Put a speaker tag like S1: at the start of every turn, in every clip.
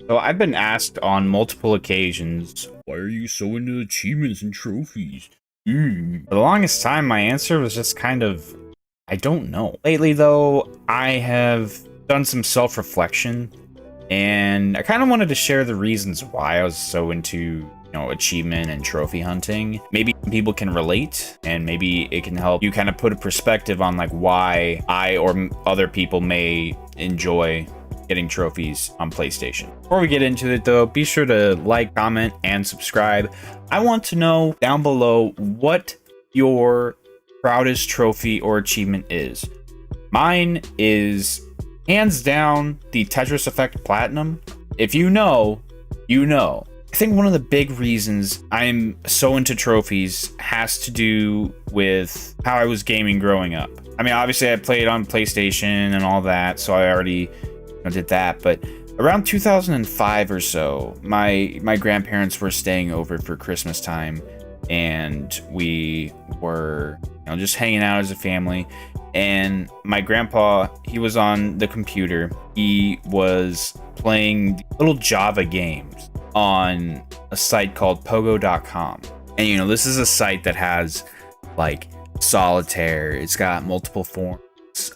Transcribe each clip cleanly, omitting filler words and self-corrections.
S1: So I've been asked on multiple occasions, why are you so into achievements and trophies? For the longest time, my answer was just kind of, I don't know. Lately, though, I have done some self-reflection, and I kind of wanted to share the reasons why I was so into, achievement and trophy hunting. Maybe people can relate, and maybe it can help you kind of put a perspective on like why I or other people may enjoy getting trophies on PlayStation. Before we get into it though, be sure to like, comment, and subscribe. I want to know down below what your proudest trophy or achievement is. Mine is hands down the Tetris Effect Platinum. If you know, you know. I think one of the big reasons I'm so into trophies has to do with how I was gaming growing up. I mean, obviously I played on PlayStation and all that, so I already did that, but around 2005 or so, my grandparents were staying over for Christmas time, and we were just hanging out as a family. And my grandpa, he was on the computer. He was playing little Java games on a site called Pogo.com. And this is a site that has like solitaire. It's got multiple forms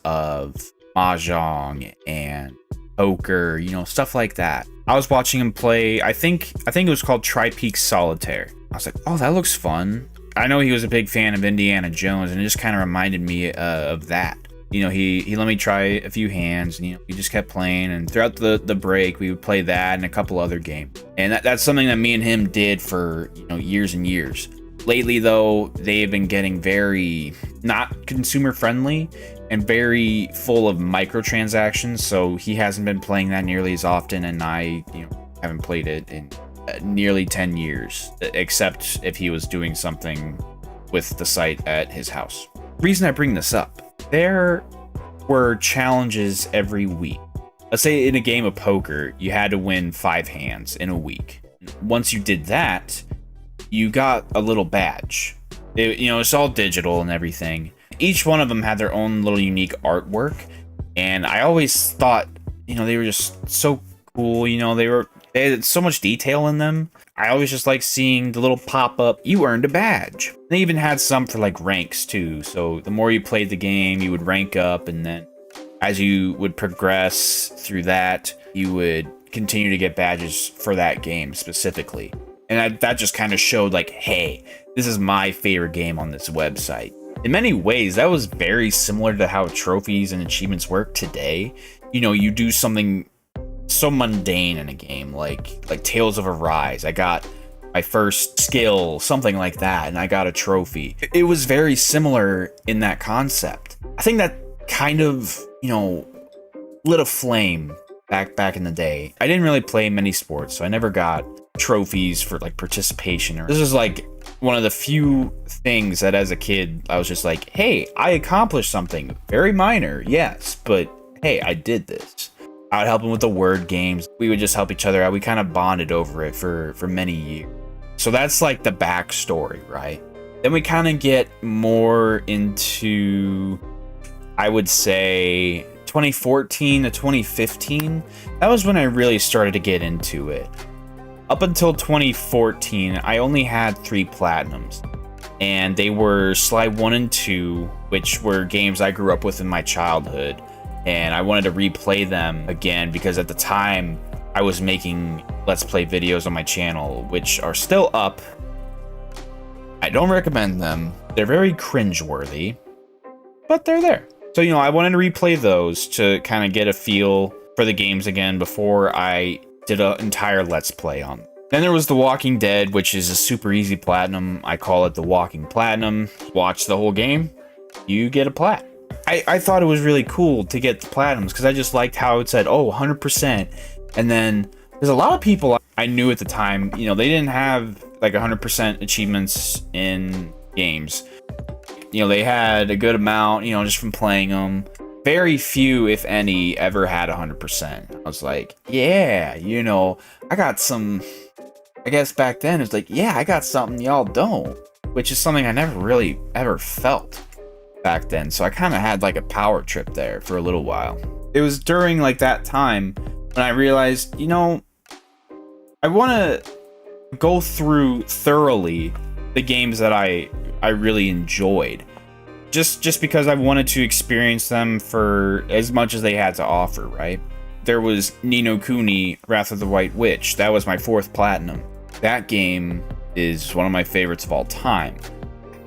S1: of mahjong and poker, stuff like that. I was watching him play, I think it was called Tri-Peak Solitaire. I was like, oh, that looks fun. I know he was a big fan of Indiana Jones, and it just kind of reminded me of that. He let me try a few hands, and he just kept playing, and throughout the break we would play that and a couple other games. And that's something that me and him did for years and years. Lately though, they've been getting very not consumer friendly and very full of microtransactions, so he hasn't been playing that nearly as often, and I haven't played it in nearly 10 years, except if he was doing something with the site at his house. The reason I bring this up, there were challenges every week. Let's say in a game of poker, you had to win 5 hands in a week. Once you did that, you got a little badge. It's all digital and everything. Each one of them had their own little unique artwork, and I always thought, they were just so cool. They had so much detail in them. I always just like seeing the little pop-up, you earned a badge. They even had some for like ranks too, so the more you played the game, you would rank up, and then as you would progress through that, you would continue to get badges for that game specifically. And that just kind of showed like, hey, this is my favorite game on this website. In many ways, that was very similar to how trophies and achievements work today. You do something so mundane in a game, like Tales of Arise. I got my first skill, something like that, and I got a trophy. It was very similar in that concept. I think that kind of, lit a flame back in the day. I didn't really play many sports, so I never got trophies for like participation. This is like one of the few things that as a kid I was just like, hey, I accomplished something very minor, yes, but hey, I did this. I would help him with the word games. We would just help each other out. We kind of bonded over it for many years. So that's like the backstory, right? Then we kind of get more into, I would say, 2014 to 2015. That was when I really started to get into it. Up until 2014, I only had 3 platinums, and they were Sly 1 and 2, which were games I grew up with in my childhood, and I wanted to replay them again because at the time I was making Let's Play videos on my channel, which are still up. I don't recommend them. They're very cringeworthy, but they're there. So, I wanted to replay those to kind of get a feel for the games again before I did an entire Let's Play on them. Then there was The Walking Dead, which is a super easy platinum. I call it the Walking Platinum. Watch the whole game, you get a plat. I thought it was really cool to get the platinums because I just liked how it said, oh, 100%. And then there's a lot of people I knew at the time, they didn't have like 100% achievements in games. They had a good amount, just from playing them. Very few, if any, ever had 100%. I was like, yeah, I got some. I guess back then it's like, yeah, I got something y'all don't, which is something I never really ever felt back then. So I kind of had like a power trip there for a little while. It was during like that time when I realized, I want to go through thoroughly the games that I really enjoyed. Just because I wanted to experience them for as much as they had to offer, right? There was Ni no Kuni, Wrath of the White Witch. That was my 4th platinum. That game is one of my favorites of all time.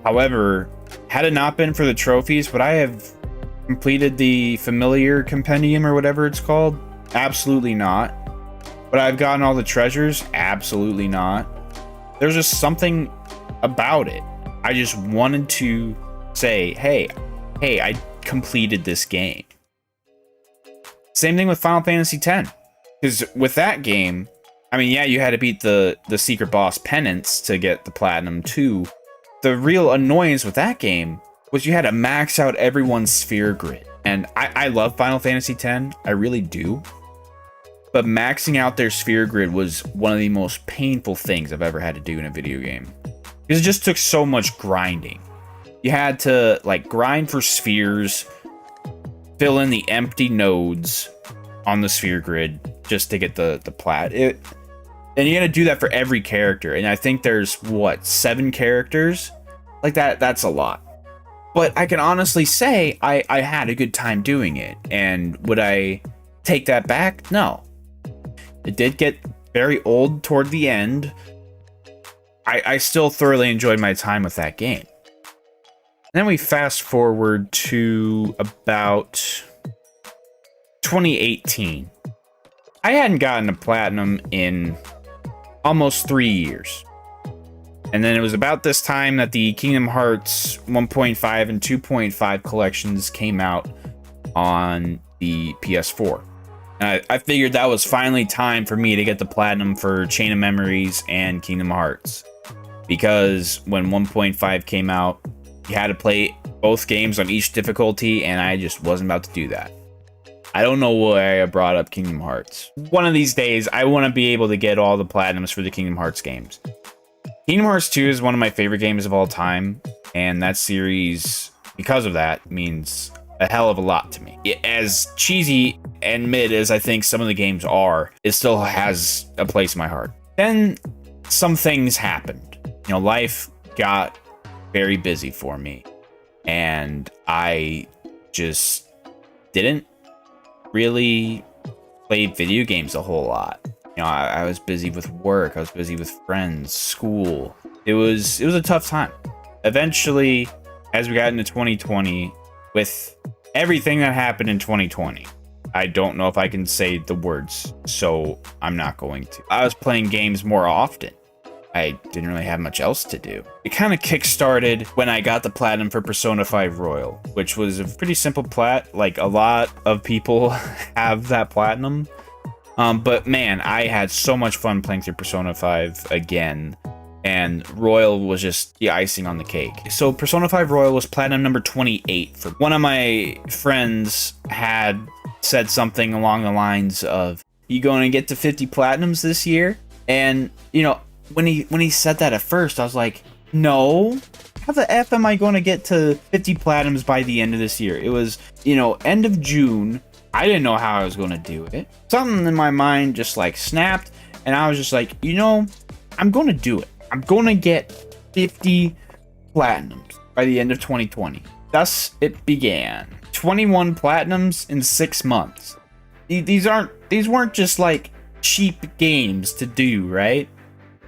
S1: However, had it not been for the trophies, would I have completed the Familiar Compendium or whatever it's called? Absolutely not. But I've gotten all the treasures? Absolutely not. There's just something about it. I just wanted to say, hey, I completed this game. Same thing with Final Fantasy X. Because with that game, I mean, yeah, you had to beat the secret boss Penance to get the Platinum too. The real annoyance with that game was you had to max out everyone's sphere grid. And I love Final Fantasy X, I really do. But maxing out their sphere grid was one of the most painful things I've ever had to do in a video game. Because it just took so much grinding. You had to, like, grind for spheres, fill in the empty nodes on the sphere grid just to get the plat. And you got to do that for every character. And I think there's, what, 7 characters? Like, that's a lot. But I can honestly say I had a good time doing it. And would I take that back? No. It did get very old toward the end. I still thoroughly enjoyed my time with that game. Then we fast forward to about 2018. I hadn't gotten a platinum in almost 3 years. And then it was about this time that the Kingdom Hearts 1.5 and 2.5 collections came out on the PS4. And I figured that was finally time for me to get the platinum for Chain of Memories and Kingdom Hearts. Because when 1.5 came out, you had to play both games on each difficulty, and I just wasn't about to do that. I don't know why I brought up Kingdom Hearts. One of these days, I want to be able to get all the platinums for the Kingdom Hearts games. Kingdom Hearts 2 is one of my favorite games of all time, and that series, because of that, means a hell of a lot to me. As cheesy and mid as I think some of the games are, it still has a place in my heart. Then some things happened. You know, life got very busy for me, and I just didn't really play video games a whole lot. You know, I was busy with work, I was busy with friends, school. It was a tough time. Eventually, as we got into 2020, with everything that happened in 2020, I don't know if I can say the words, so I'm not going to. I was playing games more often. I didn't really have much else to do. It kind of kick-started when I got the platinum for Persona 5 Royal, which was a pretty simple plat. Like, a lot of people have that platinum. But man, I had so much fun playing through Persona 5 again. And Royal was just the icing on the cake. So Persona 5 Royal was platinum number 28. For one of my friends had said something along the lines of, "You going to get to 50 platinums this year?" And, you know, when he said that at first, I was like, no, how the F am I going to get to 50 platinums by the end of this year? It was, you know, end of June. I didn't know how I was going to do it. Something in my mind just like snapped, and I was just like, you know, I'm going to do it. I'm going to get 50 platinums by the end of 2020. Thus it began. 21 platinums in 6 months. These weren't just like cheap games to do, right?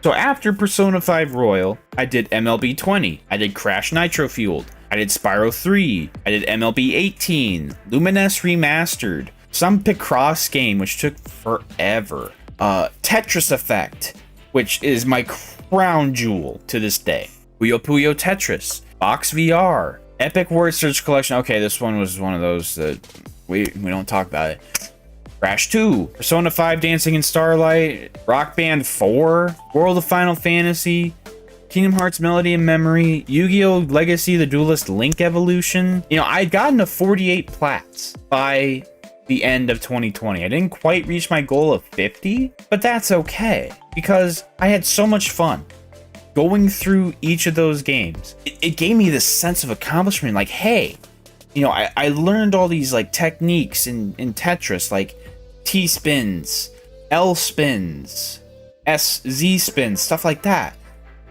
S1: So after Persona 5 Royal, I did MLB 20, I did Crash Nitro Fueled, I did Spyro 3, I did MLB 18, Lumines Remastered, some Picross game, which took forever, Tetris Effect, which is my crown jewel to this day, Puyo Puyo Tetris, Box VR, Epic Word Search Collection. Okay, this one was one of those that we don't talk about it. Crash 2, Persona 5 Dancing in Starlight, Rock Band 4, World of Final Fantasy, Kingdom Hearts Melody and Memory, Yu-Gi-Oh! Legacy, The Duelist Link Evolution. You know, I'd gotten to 48 plats by the end of 2020. I didn't quite reach my goal of 50, but that's okay, because I had so much fun going through each of those games. It gave me this sense of accomplishment, like, hey, you know, I learned all these, like, techniques in Tetris, like T-spins, L-spins, SZ spins, stuff like that,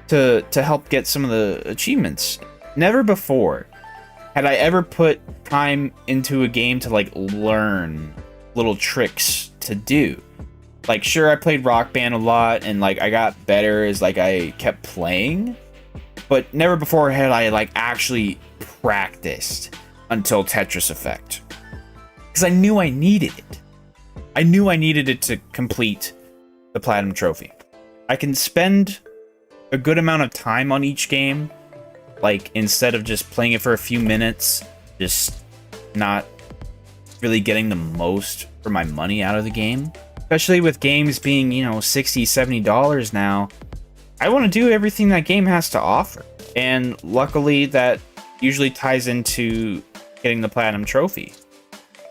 S1: to help get some of the achievements. Never before had I ever put time into a game to like learn little tricks to do. Like, sure, I played Rock Band a lot, and like I got better as like I kept playing, but never before had I like actually practiced until Tetris Effect, because I knew I needed it. I knew I needed it to complete the Platinum Trophy. I can spend a good amount of time on each game, like instead of just playing it for a few minutes, just not really getting the most for my money out of the game. Especially with games being, you know, $60, $70 now, I want to do everything that game has to offer. And luckily that usually ties into getting the Platinum Trophy.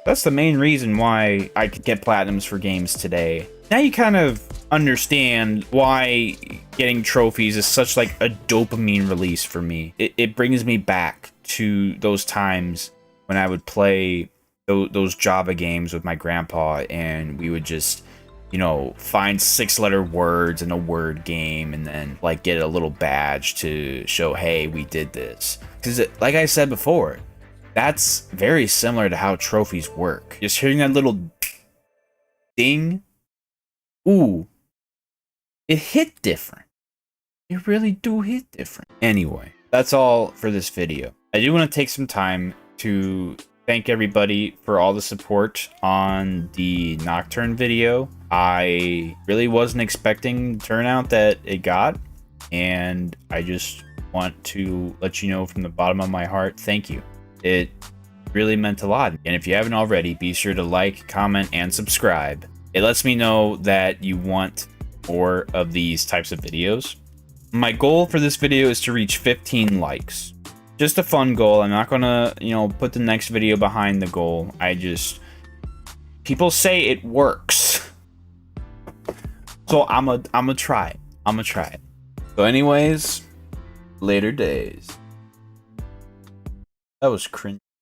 S1: That's the main reason why I could get Platinums for games today. Now you kind of understand why getting trophies is such like a dopamine release for me. It brings me back to those times when I would play those Java games with my grandpa, and we would just, you know, find 6-letter words in a word game and then like get a little badge to show, hey, we did this. Because like I said before, that's very similar to how trophies work. Just hearing that little ding, ooh, it hit different. It really do hit different. Anyway, that's all for this video. I do want to take some time to thank everybody for all the support on the Nocturne video. I really wasn't expecting the turnout that it got, and I just want to let you know from the bottom of my heart, thank you. It really meant a lot. And if you haven't already, be sure to like, comment, and subscribe. It lets me know that you want more of these types of videos. My goal for this video is to reach 15 likes. Just a fun goal. I'm not gonna, you know, put the next video behind the goal. People say it works. So I'm a try it. I'm gonna try it. So anyways, later days. That was cringe.